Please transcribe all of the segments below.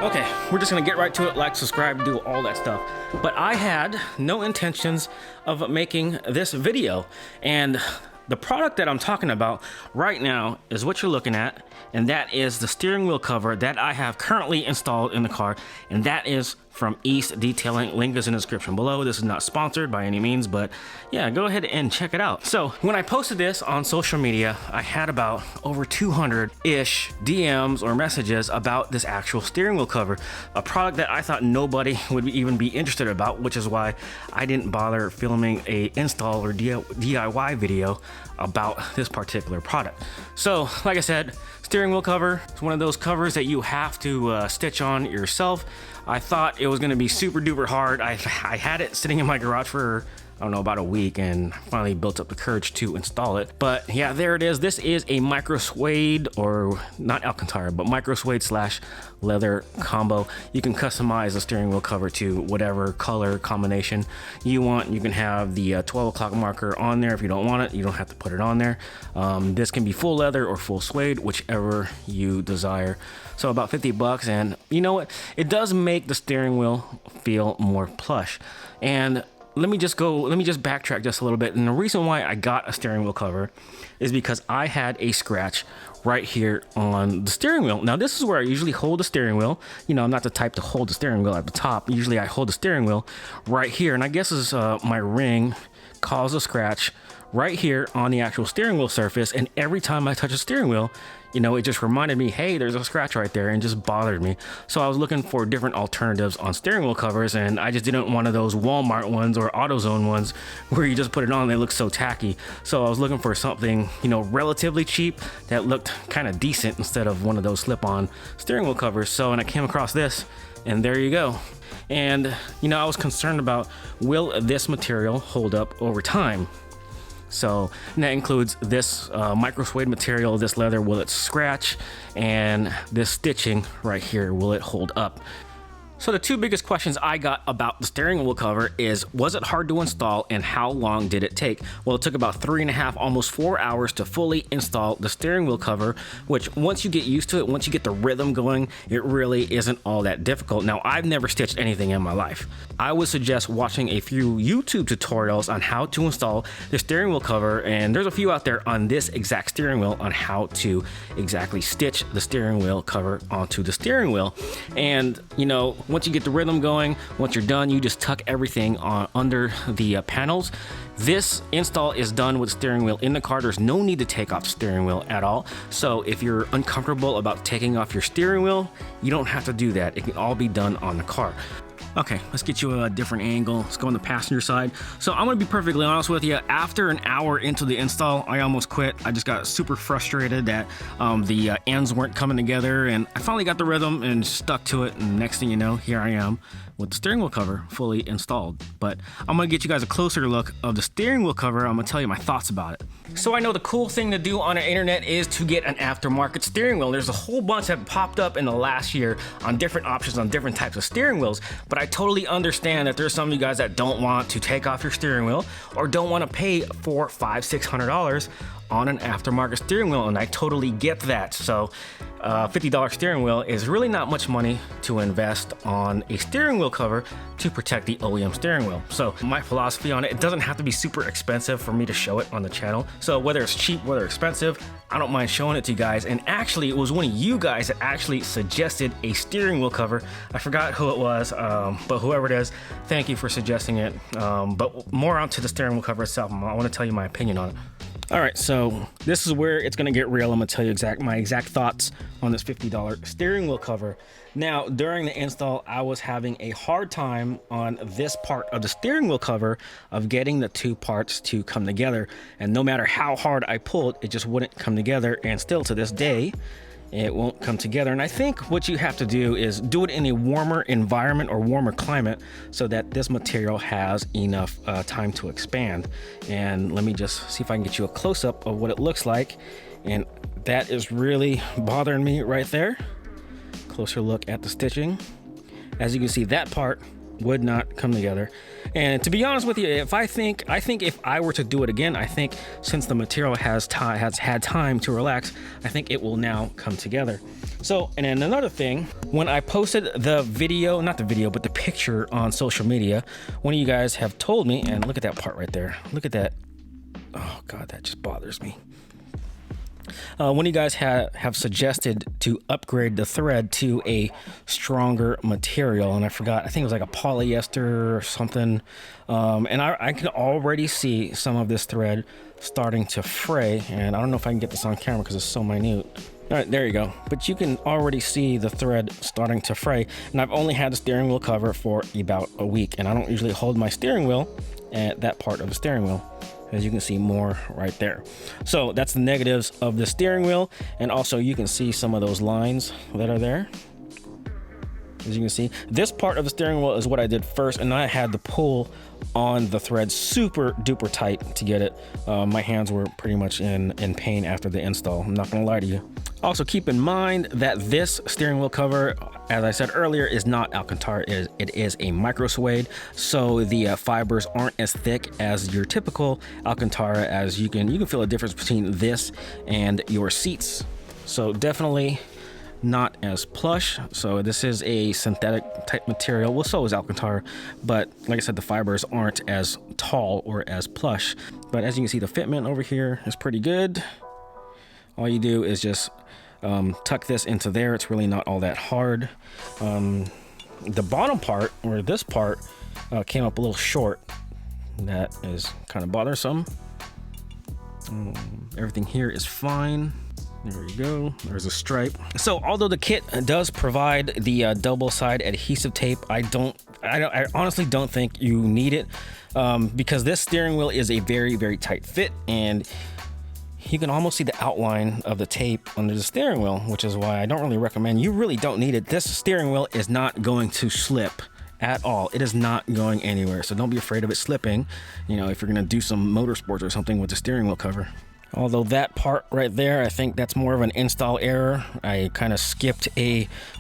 Okay, we're just gonna get right to it, like, subscribe, do all that stuff. But I had no intentions of making this video, and the product that I'm talking about right now is what you're looking at, and that is the steering wheel cover that I have currently installed in the car, and that is from East Detailing. Link is in the description below. This is not sponsored by any means, but yeah, go ahead and check it out. So when I posted this on social media, I had about over 200-ish DMs or messages about this actual steering wheel cover, a product that I thought nobody would even be interested about, which is why I didn't bother filming a install or DIY video about this particular product. So like I said, steering wheel cover is one of those covers that you have to stitch on yourself. I thought it was going to be super duper hard. I had it sitting in my garage for, I don't know, about a week, and finally built up the courage to install it. But yeah, there it is. This is a micro suede, or not Alcantara, but micro suede slash leather combo. You can customize the steering wheel cover to whatever color combination you want. You can have the 12 o'clock marker on there. If you don't want it, you don't have to put it on there. This can be full leather or full suede, whichever you desire. So about 50 bucks, and you know what? It does make the steering wheel feel more plush. And let me just backtrack just a little bit. And the reason why I got a steering wheel cover is because I had a scratch right here on the steering wheel. Now this is where I usually hold the steering wheel. You know, I'm not the type to hold the steering wheel at the top. Usually I hold the steering wheel right here. And I guess as my ring caused a scratch right here on the actual steering wheel surface. And every time I touch the steering wheel, you know, it just reminded me, hey, there's a scratch right there, and just bothered me. So I was looking for different alternatives on steering wheel covers, and I just didn't want one of those Walmart ones or AutoZone ones where you just put it on and they look so tacky. So I was looking for something, you know, relatively cheap that looked kind of decent instead of one of those slip-on steering wheel covers. So, and I came across this, and there you go. And, you know, I was concerned about, will this material hold up over time? So that includes this micro suede material, this leather, will it scratch? And this stitching right here, will it hold up? So the two biggest questions I got about the steering wheel cover is, was it hard to install and how long did it take? Well, it took about 3.5, almost 4 hours to fully install the steering wheel cover, which once you get used to it, once you get the rhythm going, it really isn't all that difficult. Now, I've never stitched anything in my life. I would suggest watching a few YouTube tutorials on how to install the steering wheel cover, and there's a few out there on this exact steering wheel on how to exactly stitch the steering wheel cover onto the steering wheel. And, you know, once you get the rhythm going, once you're done, you just tuck everything on under the panels. This install is done with the steering wheel in the car. There's no need to take off the steering wheel at all. So if you're uncomfortable about taking off your steering wheel, you don't have to do that. It can all be done on the car. Okay, let's get you a different angle. Let's go on the passenger side. So I'm gonna be perfectly honest with you. After an hour into the install, I almost quit. I just got super frustrated that the ends weren't coming together, and I finally got the rhythm and stuck to it. And next thing you know, here I am with the steering wheel cover fully installed. But I'm gonna get you guys a closer look of the steering wheel cover. I'm gonna tell you my thoughts about it. So I know the cool thing to do on the internet is to get an aftermarket steering wheel. There's a whole bunch that popped up in the last year on different options on different types of steering wheels, but I totally understand that there's some of you guys that don't want to take off your steering wheel or don't want to pay for $500-600 on an aftermarket steering wheel, and I totally get that. So $50 steering wheel is really not much money to invest on a steering wheel cover to protect the OEM steering wheel. So my philosophy on it, it doesn't have to be super expensive for me to show it on the channel. So whether it's cheap, whether expensive, I don't mind showing it to you guys. And actually, it was one of you guys that actually suggested a steering wheel cover. I forgot who it was, but whoever it is, thank you for suggesting it. But more onto the steering wheel cover itself. I want to tell you my opinion on it. All right, so this is where it's gonna get real. I'm gonna tell you my exact thoughts on this $50 steering wheel cover. Now, during the install, I was having a hard time on this part of the steering wheel cover of getting the two parts to come together. And no matter how hard I pulled, it just wouldn't come together. And still to this day, it won't come together. And I think what you have to do is do it in a warmer environment or warmer climate so that this material has enough time to expand. And let me just see if I can get you a close-up of what it looks like. And that is really bothering me right there. Closer look at the stitching. As you can see, that part would not come together. And to be honest with you, I think if I were to do it again, I think since the material has had time to relax, I think it will now come together. So, and then another thing, when I posted the video, not the video, but the picture on social media, one of you guys have told me, and look at that part right there. Look at that. Oh God, that just bothers me. One of you guys have suggested to upgrade the thread to a stronger material, and I forgot, I think it was like a polyester or something. And I can already see some of this thread starting to fray, and I don't know if I can get this on camera because it's so minute. All right, there you go. But you can already see the thread starting to fray, and I've only had the steering wheel cover for about a week, and I don't usually hold my steering wheel at that part of the steering wheel. As you can see more right there. So that's the negatives of the steering wheel, and also you can see some of those lines that are there. As you can see, this part of the steering wheel is what I did first, and I had to pull on the thread super duper tight to get it. My hands were pretty much in pain after the install. I'm not gonna lie to you. Also keep in mind that this steering wheel cover, as I said earlier, is not Alcantara. It is a micro suede, so the fibers aren't as thick as your typical Alcantara. As you can feel a difference between this and your seats. So definitely not as plush. So this is a synthetic type material. Well, so is Alcantara, but like I said, the fibers aren't as tall or as plush. But as you can see, the fitment over here is pretty good. All you do is just tuck this into there. It's really not all that hard. The bottom part, or this part, came up a little short. That is kind of bothersome. Everything here is fine. There you go. There's a stripe. So although the kit does provide the double side adhesive tape, I honestly don't think you need it, because this steering wheel is a very, very tight fit, and you can almost see the outline of the tape under the steering wheel, which is why I don't really recommend. You really don't need it. This steering wheel is not going to slip at all. It is not going anywhere. So don't be afraid of it slipping, you know, if you're going to do some motorsports or something with the steering wheel cover. Although that part right there, I think that's more of an install error. I kind of skipped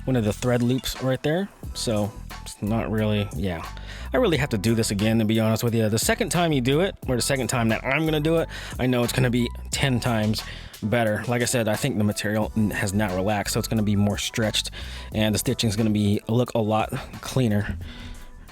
one of the thread loops right there. So it's not really, yeah. I really have to do this again, to be honest with you. The second time you do it, or the second time that I'm gonna do it, I know it's gonna be 10 times better. Like I said, I think the material has now relaxed, so it's gonna be more stretched, and the stitching is gonna look a lot cleaner.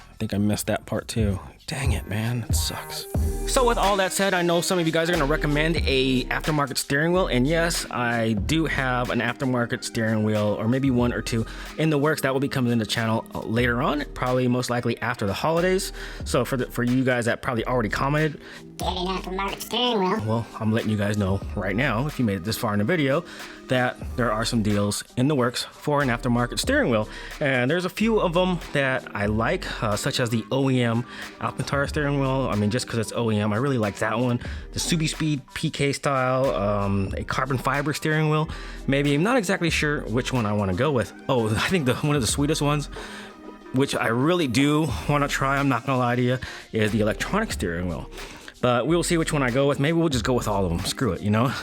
I think I missed that part too. Dang it, man, it sucks. So with all that said, I know some of you guys are gonna recommend a aftermarket steering wheel, and yes, I do have an aftermarket steering wheel, or maybe one or two in the works. That will be coming in the channel later on, probably most likely after the holidays. So for you guys that probably already commented, get an aftermarket steering wheel. Well, I'm letting you guys know right now, if you made it this far in the video, that there are some deals in the works for an aftermarket steering wheel. And there's a few of them that I like, such as the OEM Alcantara steering wheel. I mean, just because it's OEM, I really like that one. The Subi Speed PK style, a carbon fiber steering wheel. Maybe, I'm not exactly sure which one I want to go with. Oh, I think one of the sweetest ones, which I really do want to try, I'm not gonna lie to you, is the electronic steering wheel. But we'll see which one I go with. Maybe we'll just go with all of them. Screw it, you know?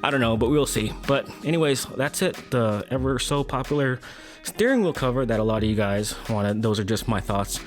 I don't know, but we'll see. But anyways, that's it. The ever so popular steering wheel cover that a lot of you guys wanted. Those are just my thoughts.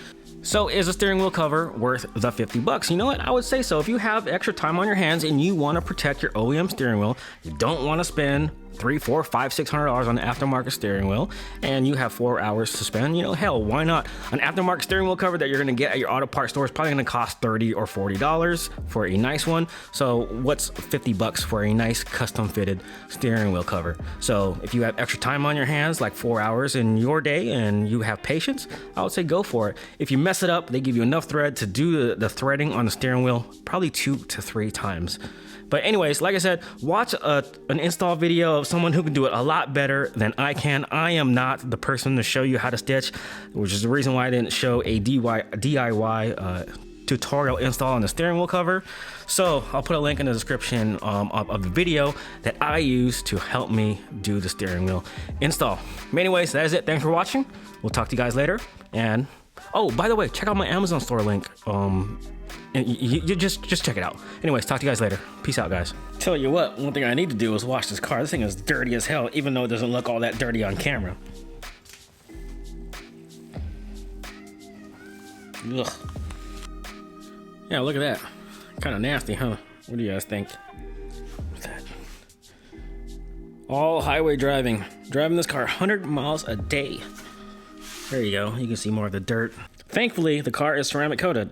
So is a steering wheel cover worth the 50 bucks? You know what? I would say so. If you have extra time on your hands and you want to protect your OEM steering wheel, you don't want to spend $300, $400, $500, $600 on an aftermarket steering wheel, and you have 4 hours to spend, you know, hell, why not? An aftermarket steering wheel cover that you're gonna get at your auto parts store is probably gonna cost $30 or $40 for a nice one. So what's 50 bucks for a nice custom fitted steering wheel cover? So if you have extra time on your hands, like 4 hours in your day, and you have patience, I would say go for it. If you mess it up, they give you enough thread to do the threading on the steering wheel probably 2 to 3 times. But anyways, like I said, watch an install video of someone who can do it a lot better than I can. I am not the person to show you how to stitch, which is the reason why I didn't show a DIY tutorial install on the steering wheel cover. So I'll put a link in the description of the video that I use to help me do the steering wheel install. But anyways, that is it. Thanks for watching. We'll talk to you guys later. And oh, by the way, check out my Amazon store link. And you just check it out. Anyways, talk to you guys later. Peace out, guys. Tell you what, one thing I need to do is wash this car. This thing is dirty as hell, even though it doesn't look all that dirty on camera. Ugh. Yeah, look at that. Kind of nasty, huh? What do you guys think? Look at that. All highway driving. Driving this car 100 miles a day. There you go. You can see more of the dirt. Thankfully, the car is ceramic coated.